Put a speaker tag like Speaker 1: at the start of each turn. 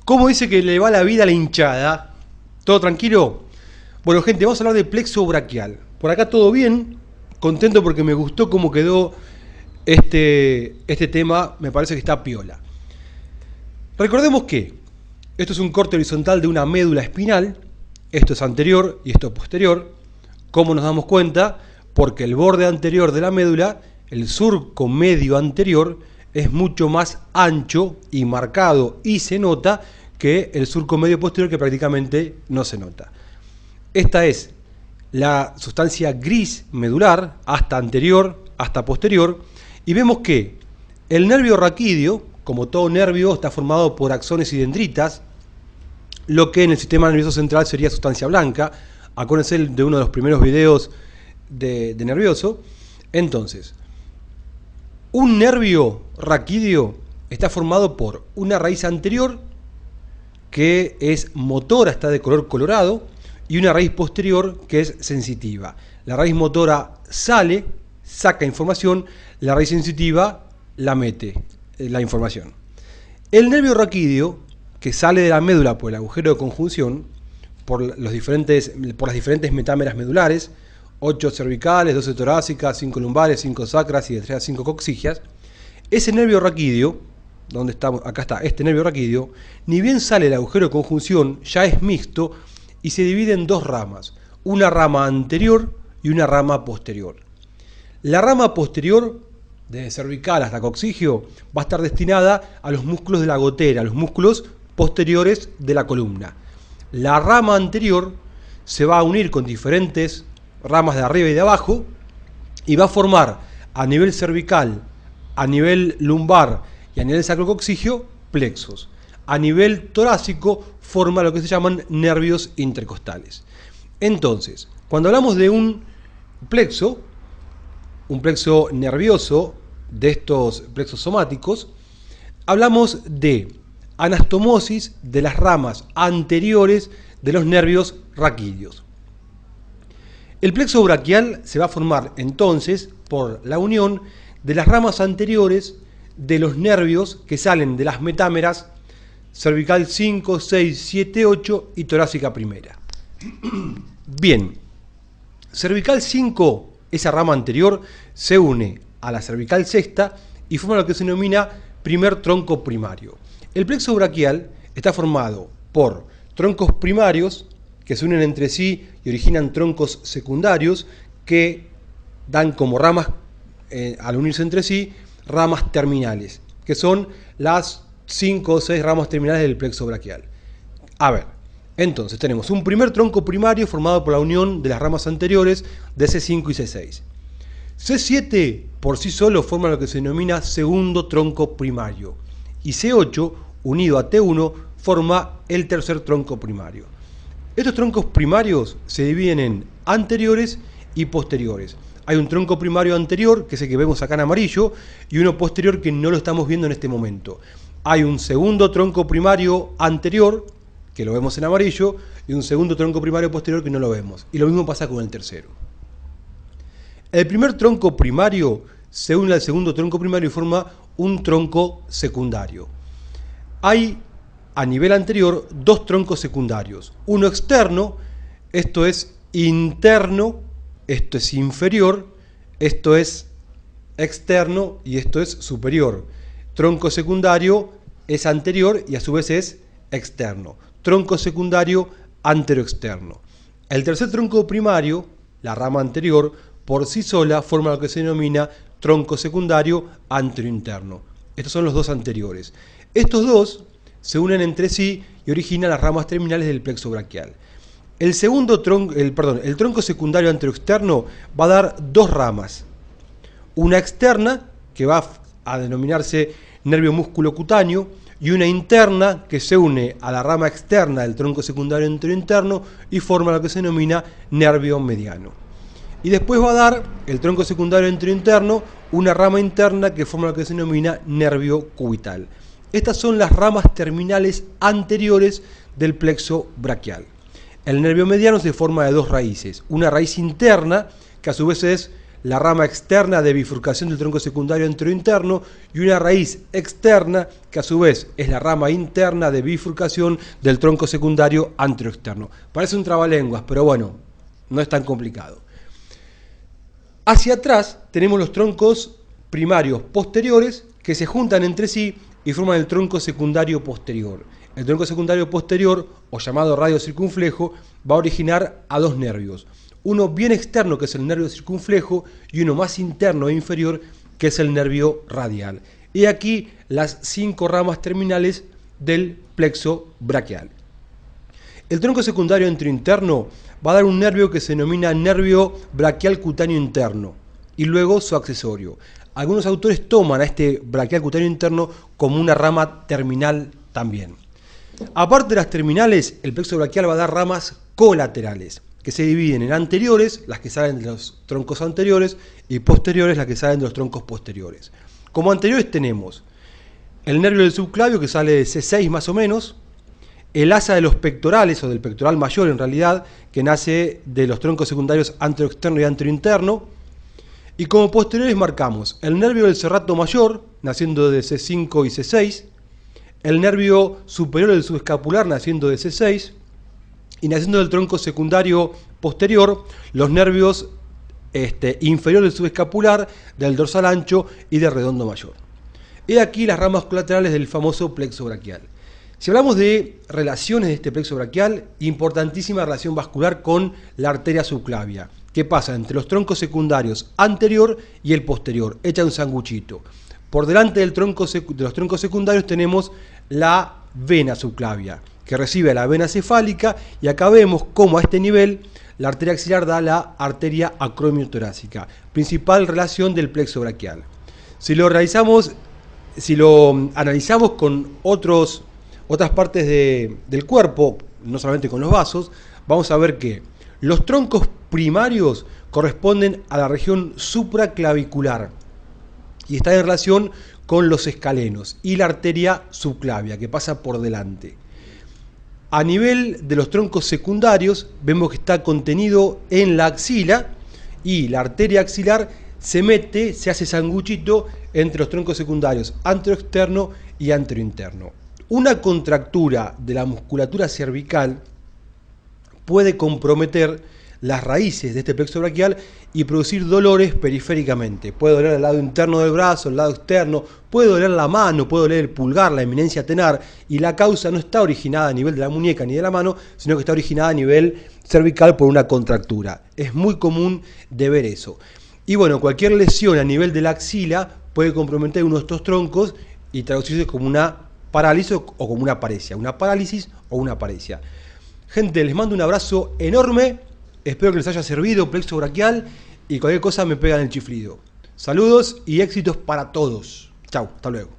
Speaker 1: ¿Cómo dice que le va la vida a la hinchada? ¿Todo tranquilo? Bueno, gente, vamos a hablar de plexo braquial. Por acá todo bien, contento porque me gustó cómo quedó este tema, me parece que está piola. Recordemos que esto es un corte horizontal de una médula espinal, esto es anterior y esto es posterior. ¿Cómo nos damos cuenta? Porque el borde anterior de la médula, el surco medio anterior, es mucho más ancho y marcado y se nota que el surco medio posterior, que prácticamente no se nota. Esta es la sustancia gris medular, hasta anterior, hasta posterior, y vemos que el nervio raquídeo, como todo nervio, está formado por axones y dendritas, lo que en el sistema nervioso central sería sustancia blanca. Acuérdense de uno de los primeros videos de nervioso. Entonces, un nervio raquídeo está formado por una raíz anterior, que es motora, está de color colorado, y una raíz posterior, que es sensitiva. La raíz motora saca información, la raíz sensitiva la mete la información. El nervio raquídeo, que sale de la médula por el agujero de conjunción, por las diferentes metámeras medulares, 8 cervicales, 12 torácicas, 5 lumbares, 5 sacras y de 3 a 5 coxigias, ese nervio raquídeo, donde estamos, acá está este nervio raquídeo, ni bien sale del agujero de conjunción, ya es mixto y se divide en dos ramas, una rama anterior y una rama posterior. La rama posterior, desde cervical hasta coxigio, va a estar destinada a los músculos de la gotera, a los músculos posteriores de la columna. La rama anterior se va a unir con diferentes ramas de arriba y de abajo y va a formar a nivel cervical, a nivel lumbar y a nivel sacrocoxigio plexos. A nivel torácico forma lo que se llaman nervios intercostales. Entonces, cuando hablamos de un plexo nervioso, de estos plexos somáticos, hablamos de anastomosis de las ramas anteriores de los nervios raquídeos. El plexo braquial se va a formar entonces por la unión de las ramas anteriores de los nervios que salen de las metámeras cervical 5, 6, 7, 8 y torácica primera. Bien, cervical 5, esa rama anterior, se une a la cervical sexta y forma lo que se denomina primer tronco primario. El plexo braquial está formado por troncos primarios que se unen entre sí y originan troncos secundarios que dan como ramas, al unirse entre sí, ramas terminales, que son las 5 o 6 ramas terminales del plexo braquial. A ver, entonces tenemos un primer tronco primario formado por la unión de las ramas anteriores de C5 y C6. C7 por sí solo forma lo que se denomina segundo tronco primario y C8 unido a T1 forma el tercer tronco primario. Estos troncos primarios se dividen en anteriores y posteriores. Hay un tronco primario anterior, que es el que vemos acá en amarillo, y uno posterior que no lo estamos viendo en este momento. Hay un segundo tronco primario anterior, que lo vemos en amarillo, y un segundo tronco primario posterior que no lo vemos. Y lo mismo pasa con el tercero. El primer tronco primario se une al segundo tronco primario y forma un tronco secundario. Hay a nivel anterior dos troncos secundarios. Uno externo, esto es interno, esto es inferior, esto es externo y esto es superior. Tronco secundario es anterior y a su vez es externo. Tronco secundario anteroexterno. El tercer tronco primario, la rama anterior, por sí sola forma lo que se denomina tronco secundario anterointerno. Estos son los dos anteriores. Estos dos se unen entre sí y originan las ramas terminales del plexo braquial. El tronco secundario anteroexterno va a dar dos ramas. Una externa, que va a denominarse nervio músculo cutáneo, y una interna, que se une a la rama externa del tronco secundario anterointerno y forma lo que se denomina nervio mediano. Y después va a dar el tronco secundario anterointerno una rama interna que forma lo que se denomina nervio cubital. Estas son las ramas terminales anteriores del plexo braquial. El nervio mediano se forma de dos raíces. Una raíz interna, que a su vez es la rama externa de bifurcación del tronco secundario anterointerno y una raíz externa que a su vez es la rama interna de bifurcación del tronco secundario anteroexterno. Parece un trabalenguas, pero bueno, no es tan complicado. Hacia atrás tenemos los troncos primarios posteriores que se juntan entre sí y forman el tronco secundario posterior. El tronco secundario posterior, o llamado radio circunflejo, va a originar a dos nervios. Uno bien externo, que es el nervio circunflejo, y uno más interno e inferior, que es el nervio radial. Y aquí las 5 ramas terminales del plexo braquial. El tronco secundario anterointerno va a dar un nervio que se denomina nervio braquial cutáneo interno, y luego su accesorio. Algunos autores toman a este braquial cutáneo interno como una rama terminal también. Aparte de las terminales, el plexo braquial va a dar ramas colaterales, que se dividen en anteriores, las que salen de los troncos anteriores, y posteriores, las que salen de los troncos posteriores. Como anteriores tenemos el nervio del subclavio, que sale de C6 más o menos, el asa de los pectorales, o del pectoral mayor en realidad, que nace de los troncos secundarios anteroexterno y anterointerno, y como posteriores marcamos el nervio del serrato mayor, naciendo de C5 y C6, el nervio superior del subescapular, naciendo de C6, y naciendo del tronco secundario posterior, los nervios inferiores del subescapular, del dorsal ancho y del redondo mayor. He aquí las ramas colaterales del famoso plexo braquial. Si hablamos de relaciones de este plexo braquial, importantísima relación vascular con la arteria subclavia. ¿Qué pasa? Entre los troncos secundarios anterior y el posterior, echa un sanguchito. Por delante de los troncos secundarios tenemos la vena subclavia, que recibe a la vena cefálica, y acá vemos cómo a este nivel la arteria axilar da la arteria acromioctorácica, principal relación del plexo braquial. Si lo analizamos con otras partes del cuerpo, no solamente con los vasos, vamos a ver que los troncos primarios corresponden a la región supraclavicular y están en relación con los escalenos y la arteria subclavia que pasa por delante. A nivel de los troncos secundarios vemos que está contenido en la axila, y la arteria axilar se hace sanguchito entre los troncos secundarios anteroexterno y anterointerno. Una contractura de la musculatura cervical puede comprometer las raíces de este plexo braquial y producir dolores periféricamente. Puede doler el lado interno del brazo, el lado externo, puede doler la mano, puede doler el pulgar, la eminencia tenar, y la causa no está originada a nivel de la muñeca ni de la mano, sino que está originada a nivel cervical por una contractura. Es muy común de ver eso. Y bueno, cualquier lesión a nivel de la axila puede comprometer uno de estos troncos y traducirse como una parálisis o como una paresia. Una parálisis o una paresia. Gente, les mando un abrazo enorme. Espero que les haya servido plexo braquial, y cualquier cosa me pegan el chiflido. Saludos y éxitos para todos. Chau, hasta luego.